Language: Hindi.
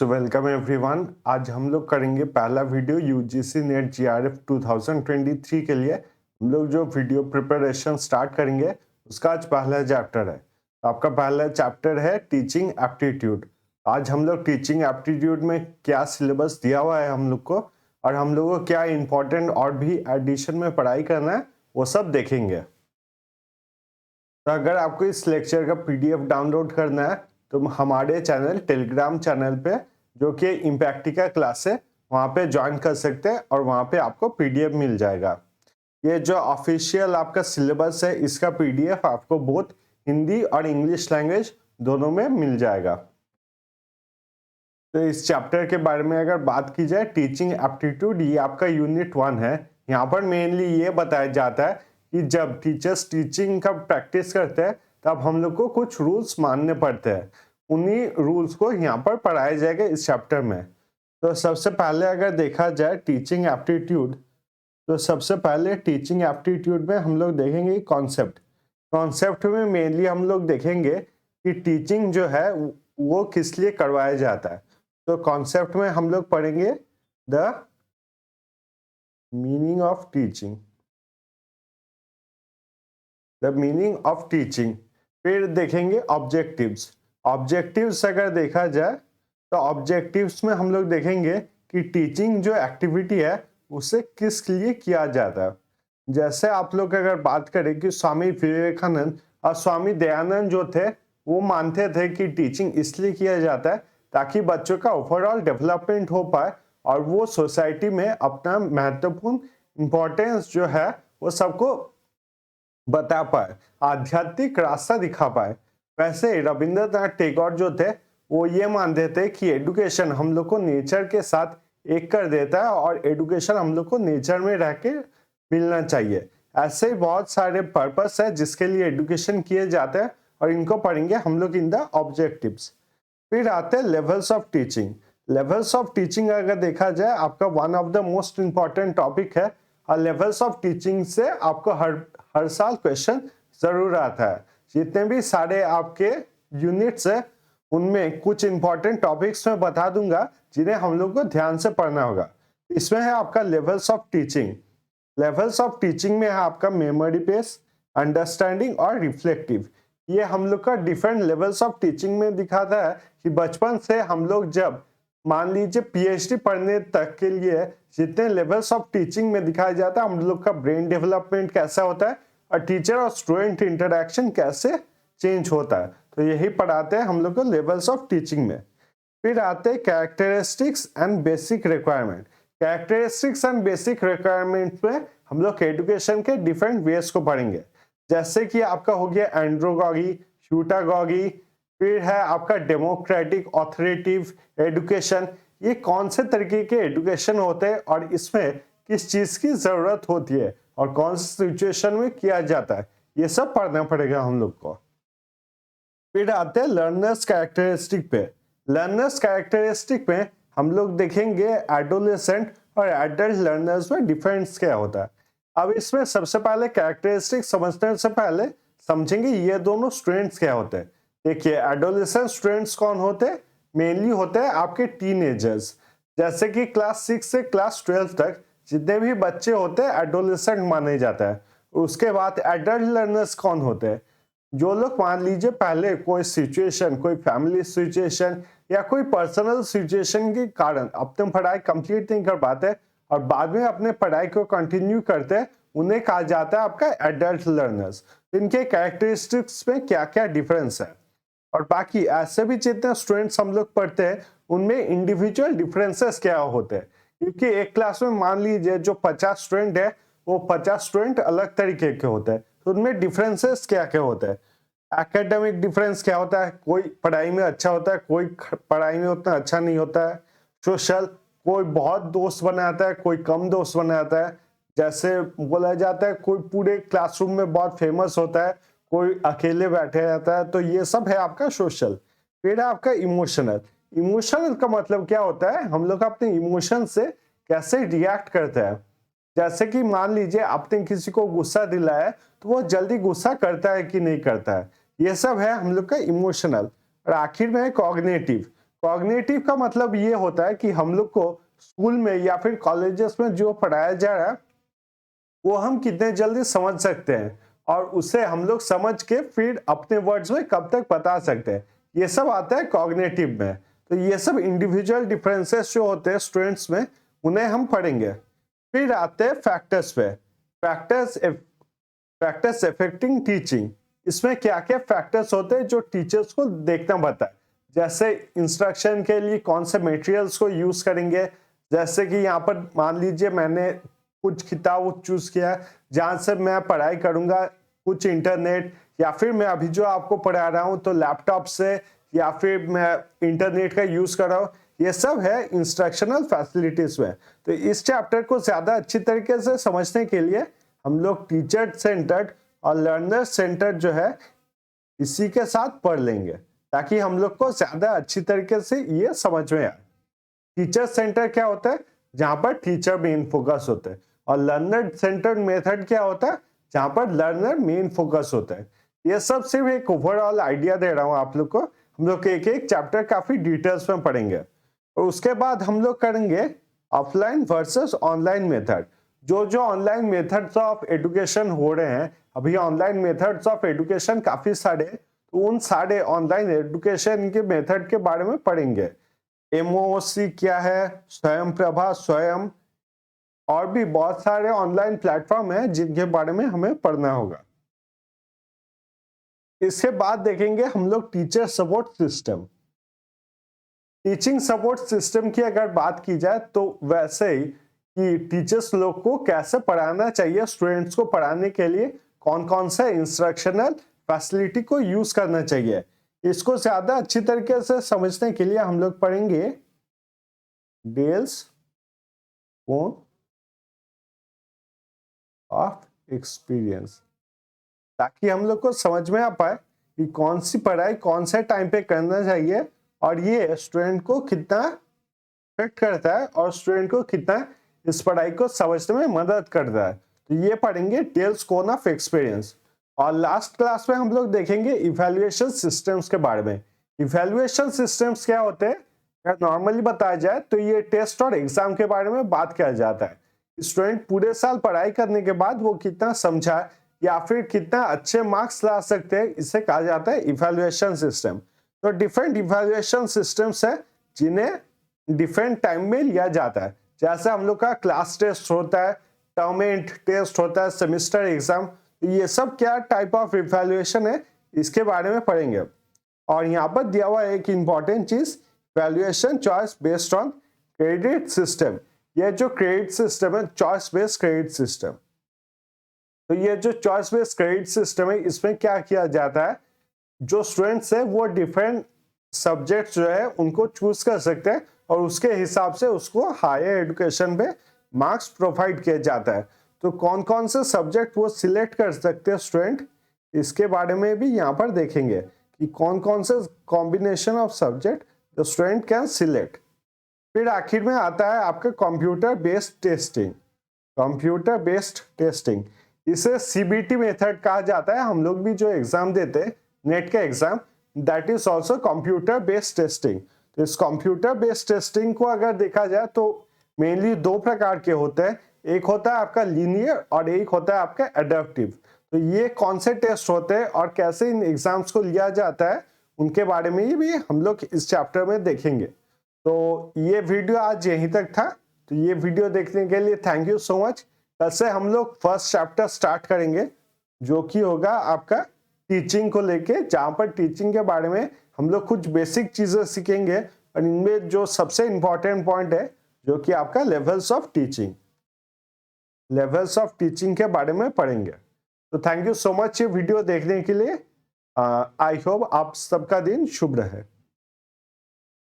So welcome everyone. आज हम लोग करेंगे पहला वीडियो यूजीसी नेट जीआरएफ 2023 के लिए। हम लोग जो वीडियो प्रिपरेशन स्टार्ट करेंगे उसका आज पहला चैप्टर है। तो आपका पहला चैप्टर है टीचिंग एप्टीट्यूड। आज हम लोग टीचिंग एप्टीट्यूड में क्या सिलेबस दिया हुआ है हम लोग को, और हम लोग को क्या इंपॉर्टेंट और भी एडिशन में पढ़ाई करना है वो सब देखेंगे। तो अगर आपको इस लेक्चर का पीडीएफ डाउनलोड करना है तो हमारे चैनल टेलीग्राम चैनल पे जो कि इम्पैक्टिका क्लास है वहाँ पे ज्वाइन कर सकते हैं और वहाँ पे आपको पीडीएफ मिल जाएगा। ये जो ऑफिशियल आपका सिलेबस है इसका पीडीएफ आपको बोथ हिंदी और इंग्लिश लैंग्वेज दोनों में मिल जाएगा। तो इस चैप्टर के बारे में अगर बात की जाए, टीचिंग एप्टीट्यूड, ये आपका यूनिट 1 है। यहाँ पर मेनली ये बताया जाता है कि जब टीचर्स टीचिंग का प्रैक्टिस करते हैं तब हम लोग को कुछ रूल्स मानने पड़ते हैं। उन्हीं रूल्स को यहाँ पर पढ़ाया जाएगा इस चैप्टर में। तो सबसे पहले अगर देखा जाए टीचिंग एप्टीट्यूड, तो सबसे पहले टीचिंग एप्टीट्यूड में हम लोग देखेंगे कॉन्सेप्ट में मेनली हम लोग देखेंगे कि टीचिंग जो है वो किस लिए करवाया जाता है। तो कॉन्सेप्ट में हम लोग पढ़ेंगे द मीनिंग ऑफ टीचिंग, फिर देखेंगे ऑब्जेक्टिव्स अगर देखा जाए तो ऑब्जेक्टिव्स में हम लोग देखेंगे कि टीचिंग जो एक्टिविटी है उसे किस लिए किया जाता है। जैसे आप लोग अगर बात करें कि स्वामी विवेकानंद और स्वामी दयानंद जो थे वो मानते थे कि टीचिंग इसलिए किया जाता है ताकि बच्चों का ओवरऑल डेवलपमेंट हो पाए और वो सोसाइटी में अपना महत्वपूर्ण इम्पोर्टेंस जो है वो सबको बता पाए, आध्यात्मिक रास्ता दिखा पाए। वैसे रविंद्रनाथ टैगोर जो थे वो ये मानते थे कि एडुकेशन हम लोग को नेचर के साथ एक कर देता है और एडुकेशन हम लोग को नेचर में रह के मिलना चाहिए। ऐसे ही बहुत सारे पर्पस है जिसके लिए एडुकेशन किए जाते हैं और इनको पढ़ेंगे हम लोग इन द ऑब्जेक्टिव्स। फिर आते हैं लेवल्स ऑफ टीचिंग अगर देखा जाए आपका one of the most important topic है। और लेवल्स ऑफ टीचिंग से आपको हर साल क्वेश्चन जरूर आता है। जितने भी सारे आपके यूनिट्स है उनमें कुछ इंपॉर्टेंट टॉपिक्स मैं बता दूंगा जिन्हें हम लोग को ध्यान से पढ़ना होगा। इसमें है आपका लेवल्स ऑफ टीचिंग में है आपका मेमोरी बेस, अंडरस्टैंडिंग और रिफ्लेक्टिव। ये हम लोग का डिफरेंट लेवल्स ऑफ टीचिंग में दिखाता है कि बचपन से हम लोग जब मान लीजिए पीएचडी पढ़ने तक के लिए जितने लेवल्स ऑफ टीचिंग में दिखाया जाता है हम लोग का ब्रेन डेवलपमेंट कैसा होता है और टीचर और स्टूडेंट इंटरेक्शन कैसे चेंज होता है, तो यही पढ़ाते हैं हम लोग को लेवल्स ऑफ टीचिंग में। फिर आते हैं कैरेक्टरिस्टिक्स एंड बेसिक रिक्वायरमेंट में हम लोग एडुकेशन के डिफरेंट वेज को पढ़ेंगे। जैसे कि आपका हो गया एंड्रोगॉगी, ह्यूटागॉगी, फिर है आपका डेमोक्रेटिक ऑथोरेटिव एडुकेशन। ये कौन से तरीके के एडुकेशन होते हैं और इसमें किस चीज की जरूरत होती है और कौन सी सिचुएशन में किया जाता है, ये सब पढ़ना पड़ेगा हम लोग को। फिर आते हैं लर्नर्स कैरेक्टरिस्टिक में हम लोग देखेंगे एडोलेसेंट और एडल्ट लर्नर्स में डिफरेंस क्या होता है। अब इसमें सबसे पहले कैरेक्टरिस्टिक समझने से पहले समझेंगे ये दोनों स्टूडेंट्स क्या होते हैं। देखिए एडोलेसेंट स्टूडेंट्स कौन होते हैं, मेनली होते हैं आपके टीनेजर्स। जैसे कि क्लास 6 से क्लास 12 तक जितने भी बच्चे होते हैं एडोलेसेंट माने जाता है। उसके बाद एडल्ट लर्नर्स कौन होते हैं, जो लोग मान लीजिए पहले कोई सिचुएशन, कोई फैमिली सिचुएशन या कोई पर्सनल सिचुएशन के कारण अपनी पढ़ाई कंप्लीट नहीं कर पाते और बाद में अपने पढ़ाई को कंटिन्यू करते हैं, उन्हें कहा जाता है आपका एडल्ट लर्नर्स। इनके कैरेक्टरिस्टिक्स में क्या क्या डिफरेंस है और बाकी ऐसे भी जितने स्टूडेंट्स हम लोग पढ़ते हैं उनमें इंडिविजुअल डिफरेंसेस क्या होते हैं। क्योंकि एक क्लास में मान लीजिए जो 50 स्टूडेंट है वो 50 स्टूडेंट अलग तरीके के होते हैं, तो उनमें डिफरेंसेस क्या क्या होते हैं। एकेडमिक डिफरेंस क्या होता है, कोई पढ़ाई में अच्छा होता है, कोई पढ़ाई में उतना अच्छा नहीं होता है। सोशल, कोई बहुत दोस्त बनाता है, कोई कम दोस्त बनाता है। जैसे बोला जाता है कोई पूरे क्लासरूम में बहुत फेमस होता है, कोई अकेले बैठे रहता है, तो ये सब है आपका सोशल। फिर है आपका इमोशनल का मतलब क्या होता है, हम लोग अपने इमोशन से कैसे रिएक्ट करते हैं। जैसे कि मान लीजिए आपने किसी को गुस्सा दिलाया तो वो जल्दी गुस्सा करता है कि नहीं करता है, ये सब है हम लोग का इमोशनल। और आखिर में कॉग्निटिव कॉग्निटिव का मतलब ये होता है कि हम लोग को स्कूल में या फिर कॉलेजेस में जो पढ़ाया जा रहा है वो हम कितने जल्दी समझ सकते हैं और उसे हम लोग समझ के फिर अपने वर्ड्स में कब तक बता सकते हैं, ये सब आता है कॉग्निटिव में। तो ये सब इंडिविजुअल डिफरेंसेस जो होते हैं स्टूडेंट्स में उन्हें हम पढ़ेंगे। फिर आते हैं फैक्टर्स पे। फैक्टर्स अफेक्टिंग टीचिंग, इसमें क्या क्या फैक्टर्स होते हैं जो टीचर्स को देखना पड़ता है। जैसे इंस्ट्रक्शन के लिए कौन से मटेरियल्स को यूज करेंगे, जैसे कि यहाँ पर मान लीजिए मैंने कुछ किताब चूज किया जहां से मैं पढ़ाई करूंगा, कुछ इंटरनेट या फिर मैं अभी जो आपको पढ़ा रहा हूं तो लैपटॉप से या फिर मैं इंटरनेट का यूज कर रहा हूं, ये सब है इंस्ट्रक्शनल फैसिलिटीज में। तो इस चैप्टर को ज्यादा अच्छी तरीके से समझने के लिए हम लोग टीचर सेंटर्ड और लर्नर सेंटर्ड जो है इसी के साथ पढ़ लेंगे ताकि हम लोग को ज्यादा अच्छी तरीके से ये समझ में आए। टीचर सेंटर क्या होता है, जहां पर टीचर मेन फोकस होता है, और लर्नर सेंटर्ड मेथड क्या होता है, जहां पर लर्नर मेन फोकस होता है। ये सब सिर्फ एक ओवरऑल आइडिया दे रहा हूं आप लोग को। हम लोग एक एक चैप्टर काफी डिटेल्स में पढ़ेंगे और उसके बाद हम लोग करेंगे ऑफलाइन वर्सेस ऑनलाइन मेथड। जो जो ऑनलाइन मेथड्स ऑफ एजुकेशन हो रहे हैं, अभी ऑनलाइन मेथड्स ऑफ एजुकेशन काफी सारे, तो उन सारे ऑनलाइन एजुकेशन के मेथड के बारे में पढ़ेंगे। एमओसी क्या है, स्वयं प्रभा, स्वयं, और भी बहुत सारे ऑनलाइन प्लेटफॉर्म हैं जिनके बारे में हमें पढ़ना होगा। इसके बाद देखेंगे हम लोग teacher support system. Teaching support system की अगर बात की जाए तो वैसे ही कि टीचर्स लोग को कैसे पढ़ाना चाहिए, स्टूडेंट्स को पढ़ाने के लिए कौन कौन से इंस्ट्रक्शनल फैसिलिटी को यूज करना चाहिए, इसको ज्यादा अच्छी तरीके से समझने के लिए हम लोग पढ़ेंगे डेल्स फोन ऑफ एक्सपीरियंस, ताकि हम लोग को समझ में आ पाए कि कौन सी पढ़ाई कौन से टाइम पे करना चाहिए और ये स्टूडेंट को कितना इफेक्ट करता है और स्टूडेंट को कितना इस पढ़ाई को समझने में मदद करता है। तो ये पढ़ेंगे डेल्स कोन ऑफ एक्सपीरियंस। और लास्ट क्लास में हम लोग देखेंगे इवैल्यूएशन सिस्टम्स के बारे में। इवैल्यूएशन सिस्टम्स क्या होते हैं, अगर नॉर्मली बताया जाए तो ये टेस्ट और एग्जाम के बारे में बात किया जाता है। स्टूडेंट पूरे साल पढ़ाई करने के बाद वो कितना समझा या फिर कितना अच्छे मार्क्स ला सकते हैं, इसे कहा जाता है इवैल्यूएशन सिस्टम। तो डिफरेंट इवैल्यूएशन सिस्टम्स है जिन्हें डिफरेंट टाइम में लिया जाता है। जैसे हम लोग का क्लास टेस्ट होता है, टर्म एंड टेस्ट होता है, सेमेस्टर एग्जाम, ये सब क्या टाइप ऑफ इवैल्यूएशन है इसके बारे में पढ़ेंगे। और यहाँ पर दिया हुआ एक इंपॉर्टेंट चीज, evaluation choice based on credit system. ये जो क्रेडिट सिस्टम है, चॉइस बेस्ड क्रेडिट सिस्टम, तो ये जो चॉइस बेस्ड क्रेडिट सिस्टम है इसमें क्या किया जाता है, जो स्टूडेंट्स है वो डिफरेंट सब्जेक्ट्स जो है उनको चूज कर सकते हैं और उसके हिसाब से उसको हायर एजुकेशन पे मार्क्स प्रोवाइड किया जाता है। तो कौन कौन से सब्जेक्ट वो सिलेक्ट कर सकते हैं स्टूडेंट, इसके बारे में भी यहाँ पर देखेंगे कि कौन कौन से combination of subject the student can select. फिर आखिर में आता है आपका computer based testing. Computer based testing, इसे सीबीटी मेथड कहा जाता है। हम लोग भी जो एग्जाम देते हैं नेट का exam, that is also computer based testing. तो इस कंप्यूटर बेस्ड टेस्टिंग को अगर देखा जाए तो मेनली दो प्रकार के होते हैं, एक होता है आपका लीनियर और एक होता है आपका एडेप्टिव। तो ये कौन से टेस्ट होते हैं और कैसे इन एग्जाम्स को लिया जाता है उनके बारे में भी हम लोग इस चैप्टर में देखेंगे। तो ये वीडियो आज यहीं तक था। तो ये वीडियो देखने के लिए थैंक यू सो मच। कल से हम लोग फर्स्ट चैप्टर स्टार्ट करेंगे जो कि होगा आपका टीचिंग को लेके, जहां पर टीचिंग के बारे में हम लोग कुछ बेसिक चीजें सीखेंगे और इनमें जो सबसे इंपॉर्टेंट पॉइंट है जो कि आपका levels of teaching, levels of teaching के बारे में पढ़ेंगे। तो थैंक यू सो मच ये वीडियो देखने के लिए। आई होप आप सबका दिन शुभ रहे।